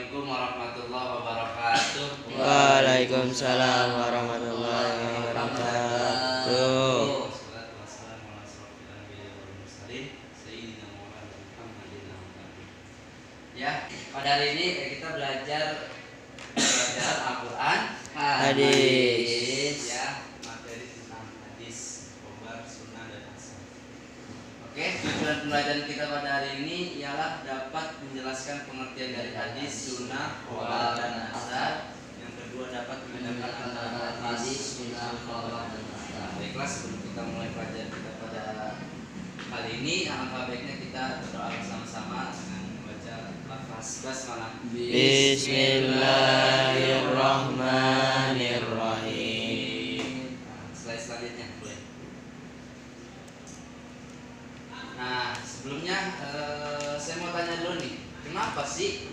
Assalamualaikum warahmatullahi wabarakatuh. Waalaikumsalam warahmatullahi wabarakatuh. Ya, pada hari ini kita belajar Al-Quran, Hadis. ya, materi tentang hadis, khobar, sunnah dan asar. Oke, tujuan pembelajaran kita pada hari ini ialah dapat menjelaskan pengertian dari hadis, sunnah, khobar dan asar. Yang kedua dapat membedakan antara hadis, sunnah, khobar dan asar. Baiklah, sebelum kita mulai pelajaran kita pada kali ini, alangkah baiknya kita berdoa bersama-sama dengan membaca lafaz basmalah. Bismillahirrahmanirrahim. Slide selanjutnya boleh. Nah, sebelumnya saya mau tanya dulu nih, kenapa sih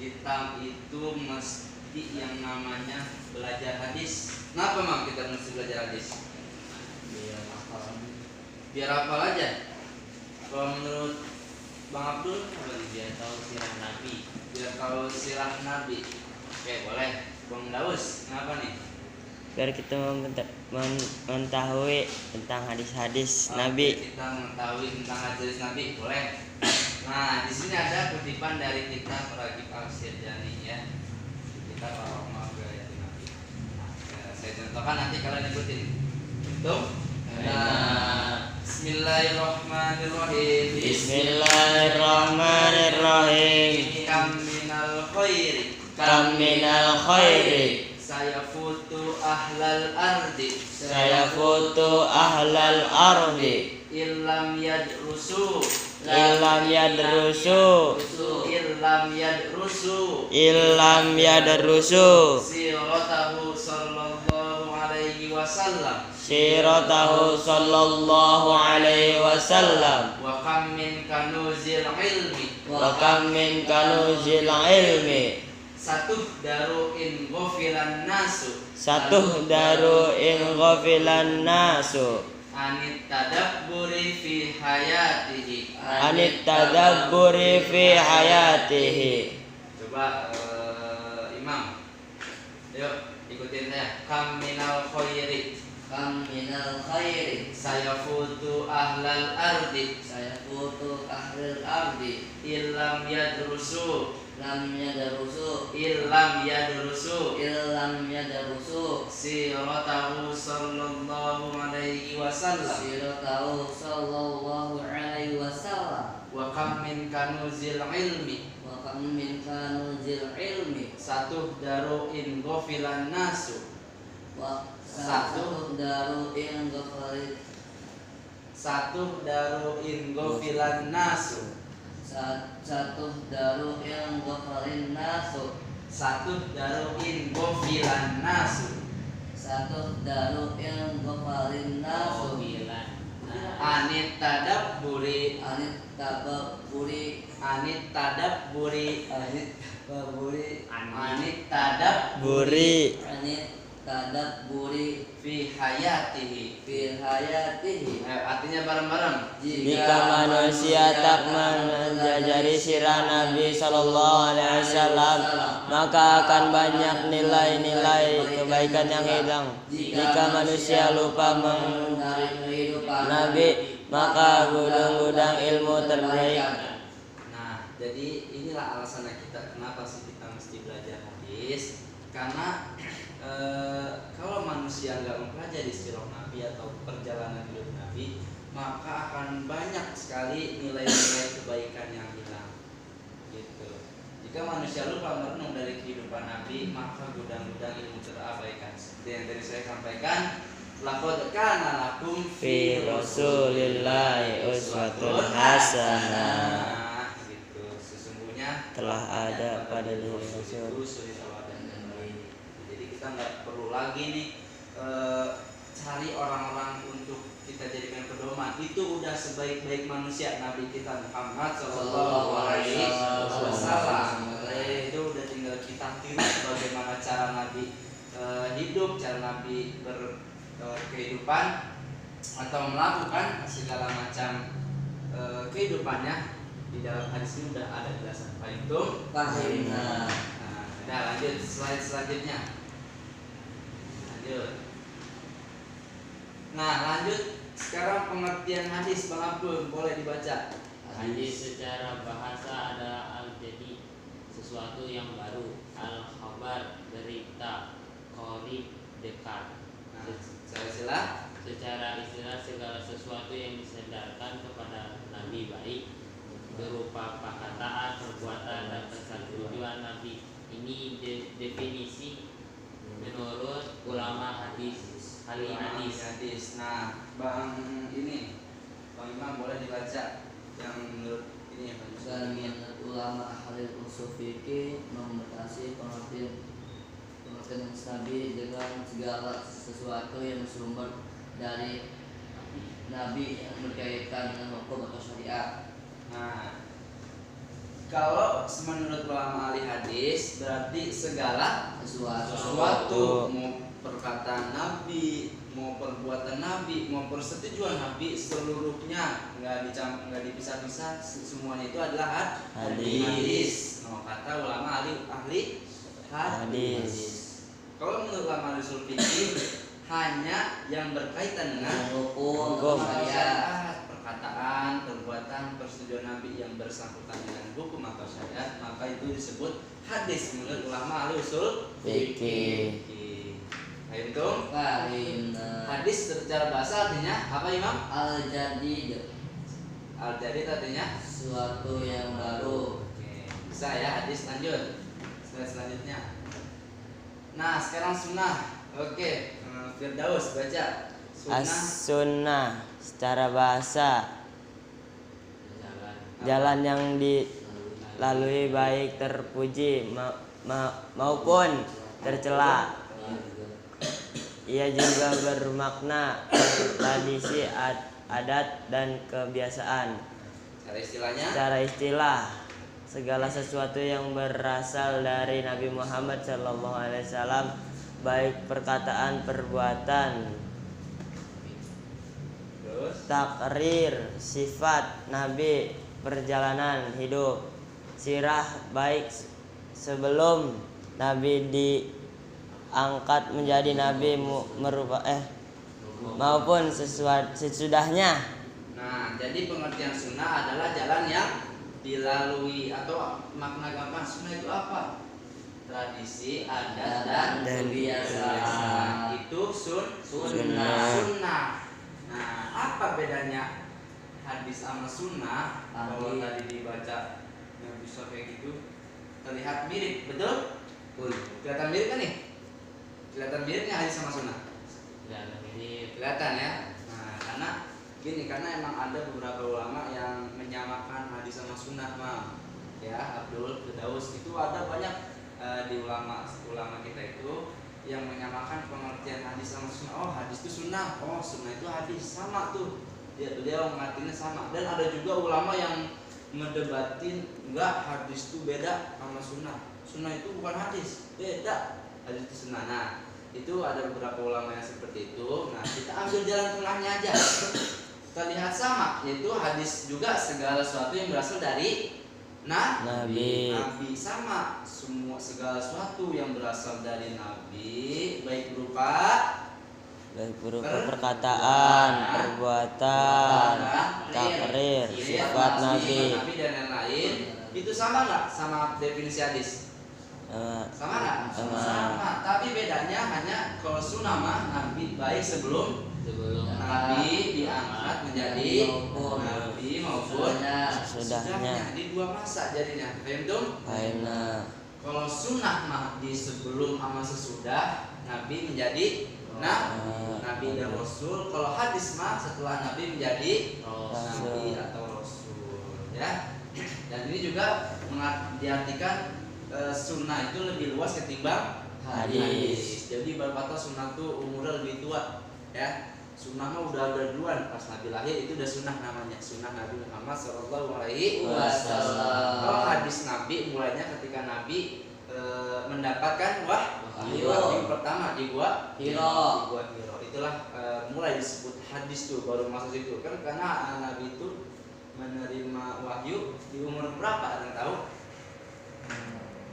kita itu mesti yang namanya belajar hadis? Kenapa Mam kita mesti belajar hadis? Biar hafal aja. Kalau menurut Bang Abdul, biar tahu sirah Nabi. Biar tahu sirah Nabi. Oke, boleh. Bang Daus, kenapa nih? Biar kita mengetahui tentang hadis-hadis Nabi. Kita mengetahui tentang hadis Nabi, boleh. Nah, di sini ada kutipan dari kitab Ragib Al-Sirjani ya. Kita Rahmah Gayat Nabi. Nah, saya contohkan nanti kalian ikutin. Tuh. Nah, Bismillahirrahmanirrahim. Bismillahirrahmanirrahim. Kam minal khairi Saya futu ahlal ardi. sayafutu ahlal ardi Illam yadrusu. illam yadrusu Siratahu sallallahu alaihi wasallam. siratahu sallallahu alaihi wasallam. Wa kam min kanuzil ilmi. Wa kam min kanuzil ilmi Satuh daru in ghafilan nasu. satuh daru in ghafilan nasu Anit tadabburi fi hayatihi. anit tadabburi fi hayatihi. Coba Imam, yuk ikutin saya. Kam minal khairi saya futu ahlal ardi. Illam yadrusu siratahu sallallahu alaihi wasallam. Wa kam min kanuzil ilmi. Satuh daru in ghafilan nasu. Satuh daru in ghafilan nasu. Satuh daru in ghafilan nasu. Anit tadabburi fi hayatihi. Artinya bareng-bareng. Jika manusia tak mempelajari sirah Nabi Sallallahu Alaihi Wasallam, maka akan banyak nilai-nilai kebaikan yang hilang. Jika manusia lupa mengenali kehidupan Nabi, maka gudang-gudang ilmu terbaik. Nah, jadi inilah alasannya kita kenapa sih kita mesti belajar hadis. Karena kalau manusia nggak mempelajari sirah Nabi atau perjalanan hidup Nabi, maka akan banyak sekali nilai-nilai kebaikan yang hilang. Gitu. Jika manusia lupa merenung dari kehidupan Nabi, maka gudang-gudang ilmu terabaikan. Seperti yang tadi saya sampaikan, laqad kana lakum Fi Rasulillahi uswatun hasanah. Gitu. Sesungguhnya Telah ada pada diri Rasul. Jadi kita nggak perlu lagi nih cari orang-orang untuk kita jadikan pedoman. Itu udah sebaik-baik manusia Nabi kita Muhammad Sallallahu Alaihi Wasallam. Itu udah tinggal kita tiru bagaimana cara Nabi hidup, cara Nabi berkehidupan atau melakukan segala macam kehidupannya. di dalam hadis ini udah ada jelasan. Fahimtum? Fahimna. Nah, lanjut slide selanjutnya. Lanjut. Nah, lanjut sekarang pengertian hadis, Bang Abdul, boleh dibaca. Hadis secara bahasa adalah al-jadi, sesuatu yang baru, al-khabar, berita, qarib, dekat. Nah, Secara istilah segala sesuatu yang disandarkan kepada Nabi baik berupa perkataan, perbuatan, dan persetujuan Nabi. Ini definisi menurut ulama hadis. Ahli hadis. Nah, Bang Imam boleh dibaca yang menurut ini ya, Dan menurut ulama ahli usul fikih membatasi pengertian Nabi dengan segala sesuatu yang bersumber dari Nabi yang berkaitan dengan hukum atau syariat. Nah, kalau menurut ulama ahli hadis berarti segala sesuatu, mau perkataan Nabi, mau perbuatan Nabi, mau persetujuan Nabi, seluruhnya nggak dipisah-pisah, semuanya itu adalah hadis. Nah, kata ulama ahli hadis. Kalau menurut ulama usul fikih hanya yang berkaitan dengan Hukum atau syariat. perkataan, perbuatan, persetujuan Nabi yang bersangkutan dengan hukum atau syariat, maka itu disebut hadis menurut ulama ahli usul Fikih. Fahimtum? Fahimna. Hadis secara bahasa artinya apa, Imam? Al-jadid, Al-jadid artinya sesuatu yang baru. Oke, bisa ya hadis. Lanjut slide selanjutnya. Nah, sekarang sunnah. Oke, Firdaus baca sunnah. As-sunnah secara bahasa jalan yang dilalui baik terpuji maupun tercela. Ia juga bermakna tradisi, adat, dan kebiasaan. Secara istilah, segala sesuatu yang berasal dari Nabi Muhammad SAW, baik perkataan, perbuatan, takrir, sifat Nabi, perjalanan hidup, sirah baik sebelum Nabi diangkat menjadi Nabi maupun sesudahnya. Nah, jadi pengertian sunnah adalah jalan yang dilalui, atau makna gampang sunnah itu apa? Tradisi, adat, dan kebiasaan. Itu sunnah. Nah, apa bedanya hadis sama sunnah? Kalau tadi dibaca yang bisa kayak gitu terlihat mirip, betul? Kelihatan mirip kan nih? Kelihatan miripnya hadis sama sunnah? Kelihatan ya. Nah, karena emang ada beberapa ulama yang menyamakan hadis sama sunnah, ya Abdul Firdaus, itu ada banyak di ulama kita itu yang menyamakan pengertian hadis sama sunnah. Oh, hadis itu sunnah, oh sunnah itu hadis, sama tuh. Beliau mengartinya sama. Dan ada juga ulama yang ngedebatin, enggak, hadis itu beda sama sunnah. Sunnah itu bukan hadis, beda. Hadis itu sunnah. Nah, itu ada beberapa ulama yang seperti itu. Nah, kita ambil jalan tengahnya aja. Kita lihat sama, yaitu hadis juga segala sesuatu yang berasal dari Nabi sama, semua segala sesuatu yang berasal dari Nabi, baik berupa perkataan, perbuatan, takrir, sifat Nabi, dan lain-lain. Itu sama nggak sama definisi hadis? Sama nggak? Sama. Tapi bedanya hanya kalau sunnah mah Nabi baik sebelum Nabi diangkat menjadi Nabi maupun sesudahnya. Di dua masa jadinya. Fahimtum? Kalau sunnah mah di sebelum sama sesudah Nabi menjadi Nabi dan Rasul. Kalau hadis mah setelah Nabi menjadi Nabi atau Rasul, ya. Dan ini juga diartikan sunnah itu lebih luas ketimbang hadis. Jadi berkata sunnah itu umurnya lebih tua, ya. Sunnah mah udah ada duluan, pas Nabi lahir itu udah sunnah namanya, sunnah Nabi Muhammad SAW. Kalau hadis Nabi mulainya ketika Nabi mendapatkan wahyu pertama di gua Hiro. Itulah mulai disebut hadis tuh, baru masuk situ kan, karena Nabi itu menerima wahyu di umur berapa, ada yang tahu?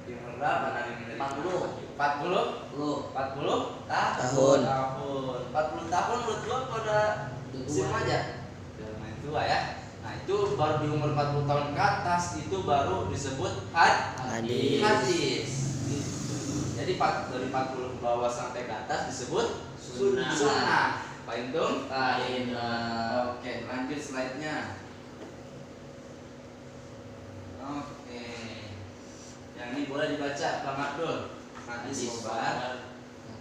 Di umur berapa Nabi menerima 40. 40 Tahun. 40 tahun menurut gua pada si remaja, udah lumayan tua ya. Nah itu baru di umur 40 tahun ke atas itu baru disebut Hadis. hadis. Jadi dari 40 ke bawah sampai ke atas disebut sunnah. Paham tuh? Oke, lanjut slide-nya. Oke. Yang ini boleh dibaca Bang Abdul. Hadis khobar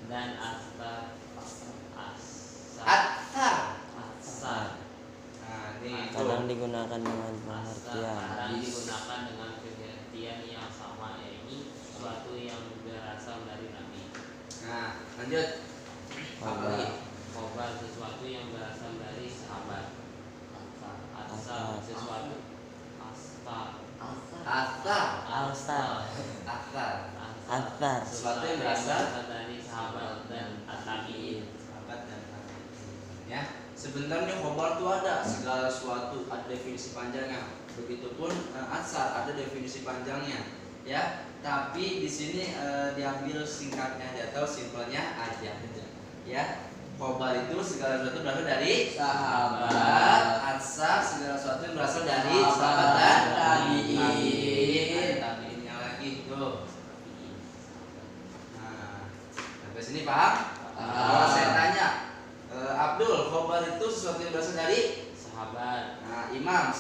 dan asar. Nah, ini Kadang digunakan dengan pengertian. Kadang digunakan dengan pengertian yang sama, yaitu sesuatu yang berasal dari Nabi. Nah, lanjut. Apa lagi? Khobar sesuatu yang berasal dari sahabat. Asal sesuatu. Athar. Sesuatu yang berasal dari sahabat dan tabi'in. sahabat dan tabi'in. Ya, sebenarnya khobar itu ada segala sesuatu, ada definisi panjangnya. Begitupun asar ada definisi panjangnya, ya. Tapi di sini diambil singkatnya aja atau simpelnya aja, ya. Khobar itu segala sesuatu berasal dari sahabat, asar segala sesuatu yang berasal dari sahabat dan tabi'in. Tabi'innya lagi tuh. Nah, sampai sini paham? Kalau saya tanya, Abdul, khobar itu sesuatu yang berasal dari Sahabat. Nah, Imam,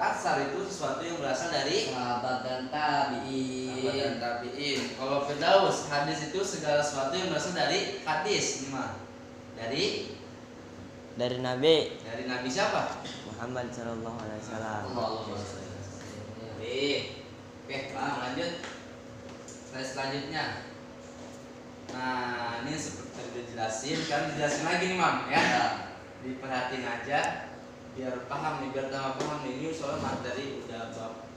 asar itu sesuatu yang berasal dari sahabat dan sahabat dan tabi'in. Kalau Firdaus, hadis itu segala sesuatu yang berasal dari hadis, Imam. Dari Nabi Nabi siapa? Muhammad sallallahu alaihi wasallam. Oke, Bang, lanjut. Slide selanjutnya. Nah, ini seperti tadi udah jelasin, kan dijelasin lagi nih, Mam, ya. Diperhatiin aja biar paham nih, biar tambah paham nih. Ini soal materi udah bab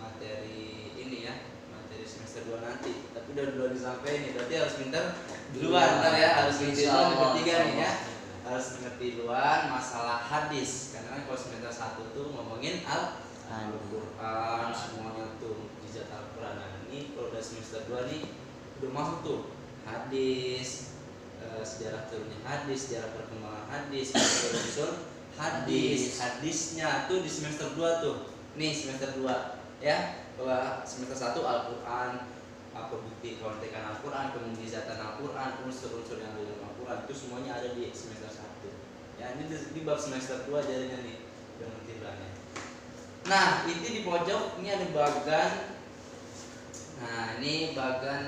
materi ini ya, materi semester 2 nanti. Tapi udah disampaikan nih, berarti harus pintar duluan ntar ya, harus ngerti duluan di ketiga nih ya. Harus ngerti duluan masalah hadis. Karena kan kalau semester 1 tuh ngomongin Al-Qur'an, semuanya tuh mukjizat Al-Qur'an. Nah, ini kalau udah semester 2 nih udah masuk tuh hadis, sejarah turunnya hadis, sejarah perkembangan hadis, unsur hadis. Hadisnya tuh di semester 2 tuh. Nih semester 2 ya. Kalau semester 1 Al-Qur'an, apa bukti keautentikan Al-Qur'an, kemukjizatan Al-Qur'an, unsur-unsur yang ada dalam Al-Qur'an itu semuanya ada di semester 1. Ya, ini di bab semester 2 jadinya nih. Udah ngerti belakangnya. Nah, itu di pojok ini ada bagan. Nah, ini bagan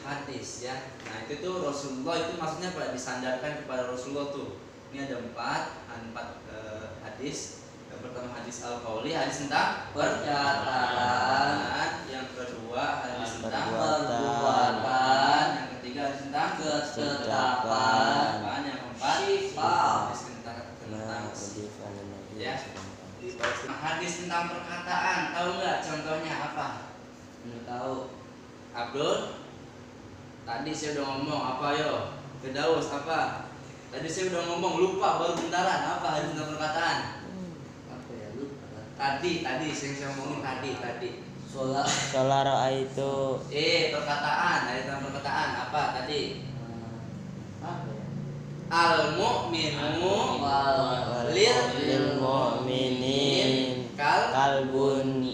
hadis ya. Nah, itu tuh Rasulullah itu maksudnya pada disandarkan kepada Rasulullah tuh. Ini ada empat hadis. Yang pertama hadis al-qauli, hadis tentang perkataan. Yang kedua hadis tentang perbuatan. Yang ketiga hadis tentang ketetapan. Yang keempat hadis tentang ya. Hadis tentang perkataan, tahu nggak contohnya apa? Tahu. Abdul, tadi saya udah ngomong apa yo? Firdaus apa? Tadi saya udah ngomong lupa baru bentaran apa hadis tentang perkataan? Apa ya, lupa. Tadi saya ngomongin tadi. Solara itu Perkataan, hadis tentang perkataan apa tadi? Apa ya? Al-mu'minu lil mu'minin kalbun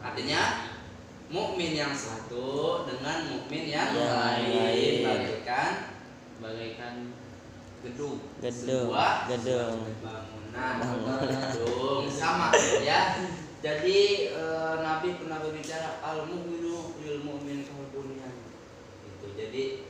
artinya mukmin yang satu dengan mukmin yang lain bagaikan gedung gedung bangunan sama ya. Jadi Nabi pernah berbicara al-mu'minu lil mu'min kalbunyan gitu. Jadi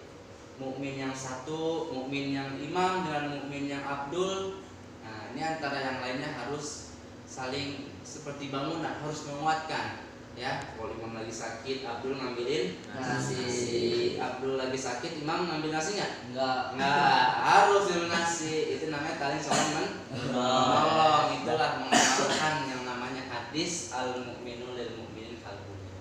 mukmin yang satu, mukmin yang Imam dengan mukmin yang Abdul. Nah, ini antara yang lainnya harus saling seperti bangunan, harus menguatkan. Ya, kalau Imam lagi sakit, Abdul ngambilin nasi. Abdul lagi sakit, Imam ngambil nasi nggak? Nggak, harus minum nasi. Itu namanya tali soal menolong. Itulah mengamalkan yang namanya hadis al-mu'minu lil mu'minin kalbunya.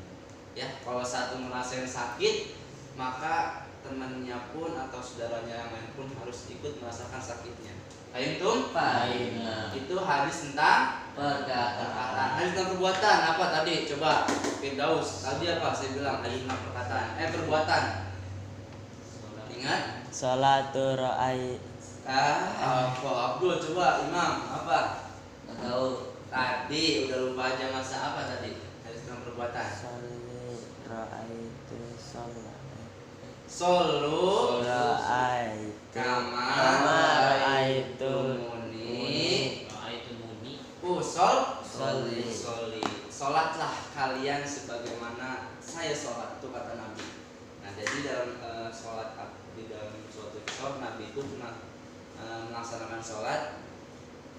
Ya, kalau satu merasakan sakit, maka temannya pun atau saudaranya yang lain pun harus ikut merasakan sakitnya. Fahimtum? Fahimna. Itu hadis tentang perkataan. Hadis tentang perbuatan apa tadi? Coba Firdaus. Tadi apa saya bilang? Hadis tentang perkataan. Perbuatan. Ingat? Salatu ra'ai Apa Abdul coba Imam apa? Nggak tahu. Tadi udah lupa aja masa apa tadi? Hadis tentang perbuatan. Salli ra'aitu salat Solu Ra'aitu kama ra'aitu muni itu muni usol Sholli. soli. Sholatlah kalian sebagaimana saya sholat, itu kata Nabi. Nah jadi dalam sholat di dalam suatu kisah Nabi itu pernah melaksanakan sholat.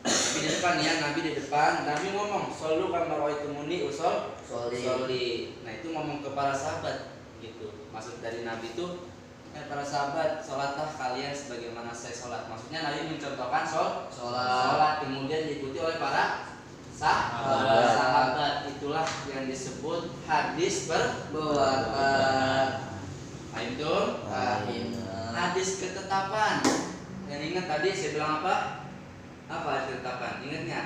Nabi di depan ya, Nabi di depan. Nabi ngomong, solu kama ra'aitumuni usol Soli. soli. Nah itu ngomong ke para sahabat gitu. Maksud dari Nabi itu para sahabat, sholatlah kalian sebagaimana saya sholat. Maksudnya Nabi mencontohkan sholat kemudian diikuti oleh para sahabat. Itulah yang disebut hadis perbuatan. Itu Fahimna. hadis ketetapan. Yang ingat tadi saya bilang apa? Apa hadis ketetapan? Ingatnya?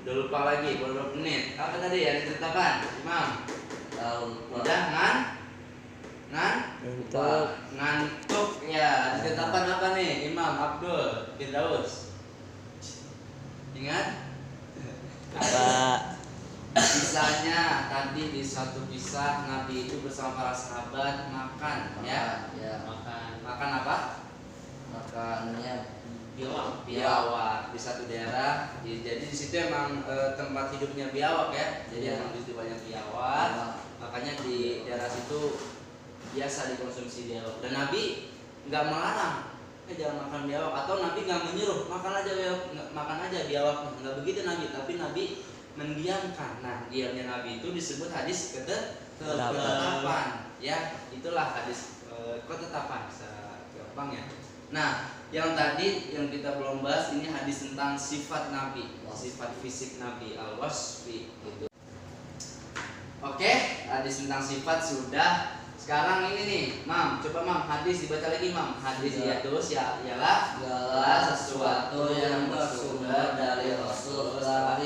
Udah lupa lagi, baru 2 menit. Apa tadi hadis ketetapan? Imam? Tahu. Udah Untuk ngantuk ya. Hadis ketetapan apa nih? Imam, Abdul, Firdaus. Ingat? Pak Kisahnya tadi di suatu kisah Nabi itu bersama para sahabat makan ya. Ya. Makan apa? Makannya Biawak di satu daerah. Jadi di situ emang tempat hidupnya biawak ya. Jadi Iya. emang di situ banyak biawak. Makanya di daerah situ biasa dikonsumsi biawak. Dan Nabi nggak melarang, jangan makan biawak, atau Nabi nggak menyuruh makan aja biawak, makan aja biawak. Nggak begitu Nabi, tapi Nabi mendiamkan. Nah, diamnya Nabi itu disebut hadis ketetapan. Ya, itulah hadis ketetapan secara gampang ya. Nah, yang tadi yang kita belum bahas ini hadis tentang sifat Nabi, sifat fisik Nabi, al-wasfi gitu. Oke, hadis tentang sifat sudah. Sekarang ini nih, Mam, coba Mam hadis dibaca lagi Mam. Hadis Ya. ialah segala sesuatu yang bersumber dari Rasul setelah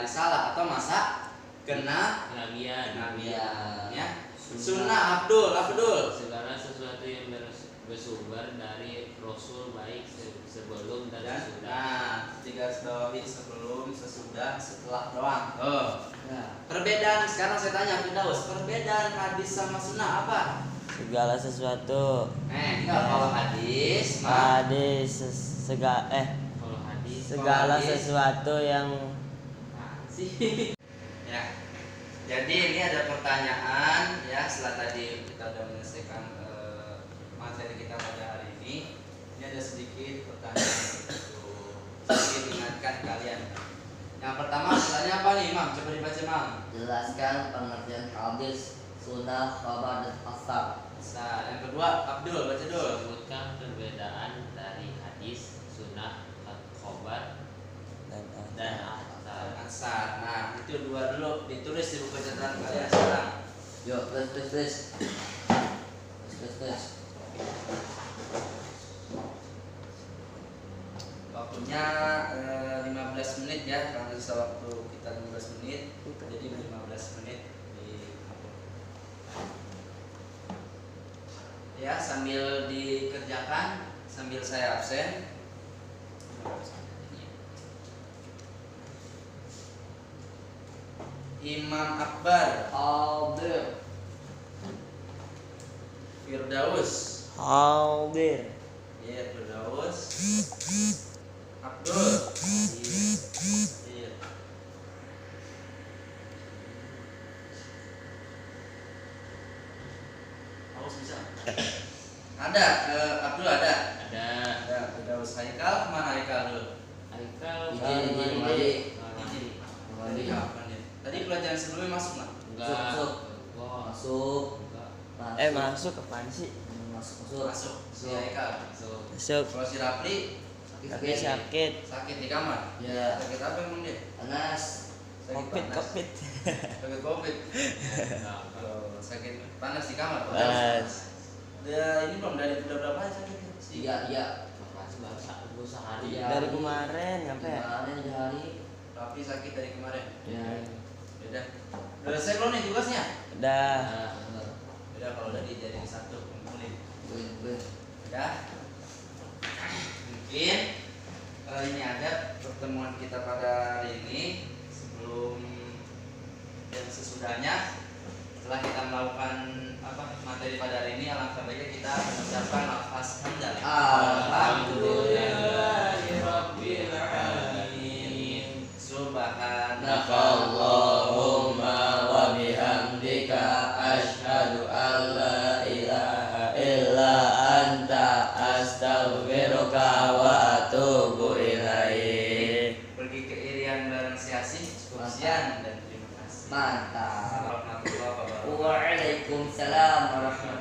risalah atau masa kenabian kenabian ya. Sunnah Abdul. segala sesuatu yang bersumber dari Rasul baik sebelum dan Dan sesudah. tiga bawahi sebelum, sesudah, setelah doang. Ya. Perbedaan sekarang saya tanya Firdaus, perbedaan hadis sama sunnah apa? segala sesuatu Enggak kalau hadis, hadis Kalau hadis segala hadis. sesuatu yang sih. Ya. Jadi ini ada pertanyaan ya, setelah tadi kita sudah menyelesaikan materi kita pada hari ini. Ini ada sedikit pertanyaan untuk sedikit ingatkan kalian. Yang pertama pertanyaan apa nih Imam? Coba dibaca Imam. Jelaskan pengertian hadis, sunnah, khabar, dan asar. Nah, yang kedua Abdul, baca dulu. sebutkan perbedaan dari hadis, sunnah, khobar, dan asar. Asar. Nah, itu dua dulu ditulis di buku catatan kalian sekarang. Yuk, please. Waktunya 15 menit ya, karena sisa waktu kita 15 menit. Jadi 15 menit di ya, sambil dikerjakan, sambil saya absen. Imam Akbar, Aldir. Firdaus, hadir ya Firdaus, Abdul, iya. Haus bisa? Ada, Abdul ada. Ada Firdaus. Haikal, kemana Haikal dulu? Haikal, Izin, mandi. Tadi kapan ya? Tadi pelajaran sebelumnya masuk nggak? Enggak. Masuk. Oh, Masuk. enggak. masuk apaan sih Masuk. Masuk. Si Haikal. masuk Kalau si Rapli tapi sakit sakit di kamar. Ya. Sakit apa emang dia? Panas. Sakit panas. covid Sakit COVID. Enggak. Oh, sakit panas di kamar. Panas. Udah ini belum dari udah berapa hari sakitnya? Tiga. baru sehari. Iya. Dari kemarin apa ya? Kemarin di hari. Raffi sakit dari kemarin. Ya. Udah. Udah selesai belum nih tugasnya? Udah. Udah kalau udah dijadiin satu kumpulin. Bener. Udah. Mungkin ini ada pertemuan kita pada hari ini sebelum dan sesudahnya setelah kita melakukan materi pada hari ini, alangkah baiknya kita mengucapkan lafaz hamdalah. Alhamdulillahirabbil alamin. Subhanakallahumma wa bihamdika asyhadu an la ilaha illa anta astaghfiruka wa atubu ilaik. Pergi ke Irian bareng si Asih. Cukup sekian dan terima kasih. Mantap. Warahmatullahi wabarakatuh. Waalaikumsalam warahmatullahi